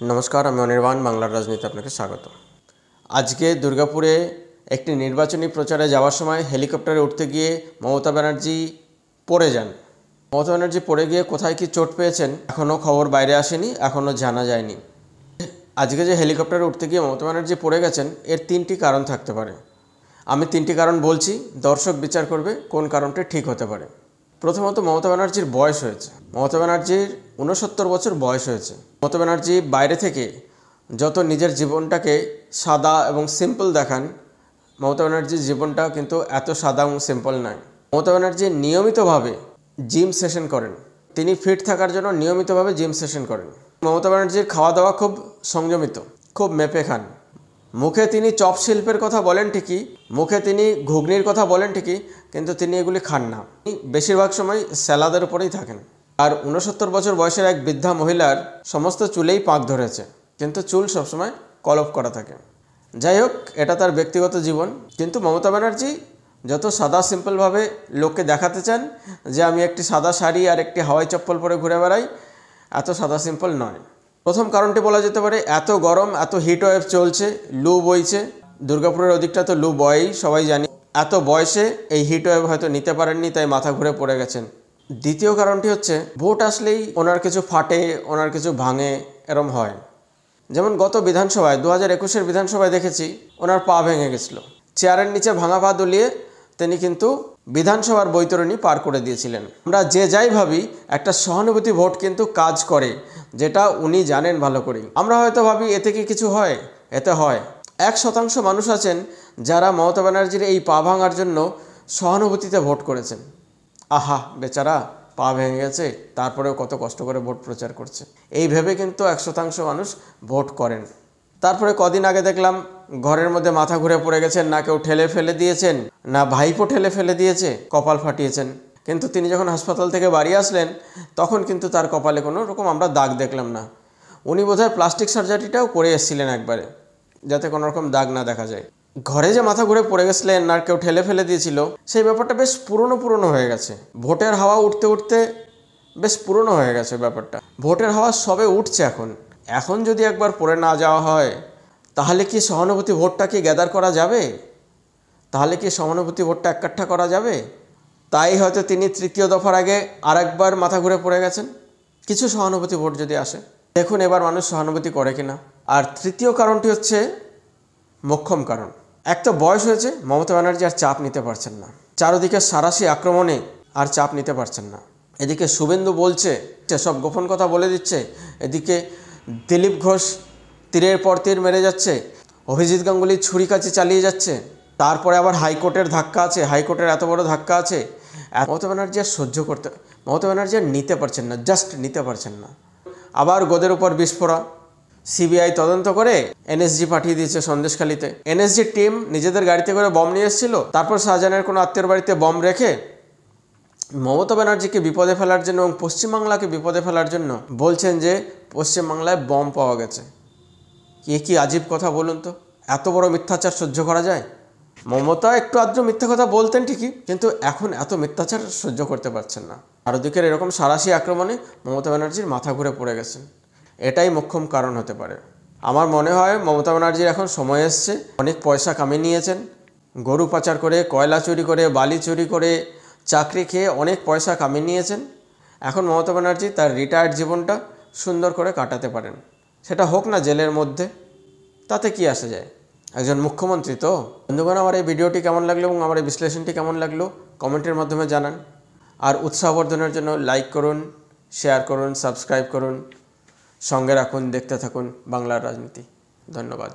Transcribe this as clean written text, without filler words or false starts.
নমস্কার, আমি অনির্বাণ। বাংলার রাজনীতি আপনাকে স্বাগত। আজকে দুর্গাপুরে একটি নির্বাচনী প্রচারে যাওয়ার সময় হেলিকপ্টারে উঠতে গিয়ে মমতা ব্যানার্জি পড়ে যান। মমতা ব্যানার্জি পড়ে গিয়ে কোথায় কি চোট পেয়েছেন এখনও খবর বাইরে আসেনি, এখনও জানা যায়নি। আজকে যে হেলিকপ্টারে উঠতে গিয়ে মমতা ব্যানার্জি পড়ে গেছেন, এর 3টি কারণ থাকতে পারে। আমি 3টি কারণ বলছি, দর্শক বিচার করবে কোন কারণটি ঠিক হতে পারে। প্রথমত, মমতা ব্যানার্জির বয়স হয়েছে। মমতা ব্যানার্জির 69 বছর বয়স হয়েছে। মমতা ব্যানার্জি বাইরে থেকে যত নিজের জীবনটাকে সাদা এবং সিম্পল দেখান, মমতা ব্যানার্জির জীবনটা কিন্তু এত সাদা এবং সিম্পল নয়। মমতা ব্যানার্জি নিয়মিতভাবে জিম সেশন করেন। তিনি ফিট থাকার জন্য নিয়মিতভাবে জিম সেশন করেন। মমতা ব্যানার্জির খাওয়া দাওয়া খুব সংযমিত, খুব মেপে খান। মুখে তিনি চপ শিল্পের কথা বলেন ঠিকই, মুখে তিনি ঘুগনির কথা বলেন ঠিকই, কিন্তু তিনি এগুলি খান না। বেশিরভাগ সময় স্যালাদের উপরেই থাকেন। আর 69 বছর বয়সের এক বৃদ্ধা মহিলার সমস্ত চুলেই পাক ধরেছে, কিন্তু চুল সবসময় কলপ করা থাকে। যাই হোক, এটা তার ব্যক্তিগত জীবন। কিন্তু মমতা ব্যানার্জি যত সাদা সিম্পলভাবে লোককে দেখাতে চান যে আমি একটি সাদা শাড়ি আর একটি হাওয়াই চপ্পল পরে ঘুরে বেড়াই, এত সাদা সিম্পল নয়। প্রথম কারণটি বলা যেতে পারে, এত গরম, এত হিট ওয়েভ চলছে, লু বইছে। দুর্গাপুরের ওদিকটা তো লু বয়ই, সবাই জানি। এত বয়সে এই হিট ওয়েভ হয়তো নিতে পারেননি, তাই মাথা ঘুরে পড়ে গেছেন। দ্বিতীয় কারণটি হচ্ছে, ভোট আসলেই ওনার কিছু ফাটে, ওনার কিছু ভাঙে, এরম হয়। যেমন গত বিধানসভায় 2021-এর বিধানসভায় দেখেছি ওনার পা ভেঙে গেছিলো। চেয়ারের নিচে ভাঙা পা দুলিয়ে তিনি কিন্তু বিধানসভার বৈতরণী পার করে দিয়েছিলেন। আমরা যে যাই ভাবি, একটা সহানুভূতি ভোট কিন্তু কাজ করে, যেটা উনি জানেন ভালো করেই। আমরা হয়তো ভাবি এতে কি কিছু হয়, এতে হয়। 1% মানুষ আছেন যারা মমতা ব্যানার্জির এই পা ভাঙার জন্য সহানুভূতিতে ভোট করেছেন। আহা বেচারা, পা ভেঙে গেছে, তারপরেও কত কষ্ট করে ভোট প্রচার করছে, এই ভেবে কিন্তু 1% মানুষ ভোট করেন। তারপরে কদিন আগে দেখলাম ঘরের মধ্যে মাথা ঘুরে পড়ে গেছেন, না কেউ ঠেলে ফেলে দিয়েছেন, না ভাইপো ঠেলে ফেলে দিয়েছে, কপাল ফাটিয়েছেন। কিন্তু তিনি যখন হাসপাতাল থেকে বাড়ি আসলেন, তখন কিন্তু তার কপালে কোনো রকম আমরা দাগ দেখলাম না। উনি বোধহয় প্লাস্টিক সার্জারিটাও করে এসেছিলেন একবারে, যাতে কোনো রকম দাগ না দেখা যায়। ঘরে যে মাথা ঘুরে পড়ে গেছিলেন, আর কেউ ঠেলে ফেলে দিয়েছিল, সেই ব্যাপারটা বেশ পুরনো হয়ে গেছে। ভোটের হাওয়া উঠতে উঠতে বেশ পুরনো হয়ে গেছে ব্যাপারটা। ভোটের হাওয়া সবে উঠছে এখন যদি একবার পড়ে না যাওয়া হয়, তাহলে কি সহানুভূতি ভোটটা কি গ্যাদার করা যাবে? তাহলে কি সহানুভূতি ভোটটা এককাঠা করা যাবে? তাই হয়তো তিনি 3য় দফার আগে আরেকবার মাথা ঘুরে পড়ে গেছেন। কিছু সহানুভূতি ভোট যদি আসে, দেখুন এবার মানুষ সহানুভূতি করে কিনা। আর 3য় কারণটি হচ্ছে মোক্ষম কারণ। এক তো বয়স হয়েছে, মমতা ব্যানার্জি আর চাপ নিতে পারছেন না। চারদিকে সারাশি আক্রমণে আর চাপ নিতে পারছেন না। এদিকে শুভেন্দু বলছে, সব গোপন কথা বলে দিচ্ছে। এদিকে দিলীপ ঘোষ তীরের পর তীর মেরে যাচ্ছে। অভিজিৎ গাঙ্গুলি ছুরিকাছি চালিয়ে যাচ্ছে। তারপরে আবার হাইকোর্টের ধাক্কা আছে, হাইকোর্টের এত বড় ধাক্কা আছে। মমতা ব্যানার্জি আর মমতা ব্যানার্জি আর নিতে পারছেন না, জাস্ট নিতে পারছেন না। আবার গোদের উপর বিস্ফোরা। সিবিআই তদন্ত করে এনএসজি পাঠিয়ে দিয়েছে সন্দেশখালিতে। এনএসজি টিম নিজেদের গাড়িতে করে বম নিয়ে এসেছিল, তারপর শাহজাহানের কোনো আত্মীয়র বাড়িতে বম রেখে মমতা ব্যানার্জিকে বিপদে ফেলার জন্য এবং পশ্চিমবাংলাকে বিপদে ফেলার জন্য বলছেন যে পশ্চিমবাংলায় বম পাওয়া গেছে। কি আজীব কথা বলুন তো, এত বড় মিথ্যাচার সহ্য করা যায়? মমতা একটু আদ্র মিথ্যা কথা বলতেন ঠিকই, কিন্তু এখন এত মিথ্যাচার সহ্য করতে পারছেন না। আর ওদিকের এরকম সারাশি আক্রমণে মমতা ব্যানার্জির মাথা ঘুরে পড়ে গেছেন। এটাই মোক্ষম কারণ হতে পারে। আমার মনে হয় মমতা ব্যানার্জির এখন সময় এসছে। অনেক পয়সা কামিয়ে নিয়েছেন, গরু পাচার করে, কয়লা চুরি করে, বালি চুরি করে, চাকরি খেয়ে অনেক পয়সা কামিয়ে নিয়েছেন। এখন মমতা ব্যানার্জি তার রিটায়ার্ড জীবনটা সুন্দর করে কাটাতে পারেন। সেটা হোক না জেলের মধ্যে, তাতে কি আসে যায়, একজন মুখ্যমন্ত্রী তো। বন্ধুগণ, আমার এই ভিডিওটি কেমন লাগলো এবং আমার এই বিশ্লেষণটি কেমন লাগলো কমেন্টের মাধ্যমে জানান। আর উৎসাহবর্ধনের জন্য লাইক করুন, শেয়ার করুন, সাবস্ক্রাইব করুন, সঙ্গে রাখুন, দেখতে থাকুন বাংলার রাজনীতি। ধন্যবাদ।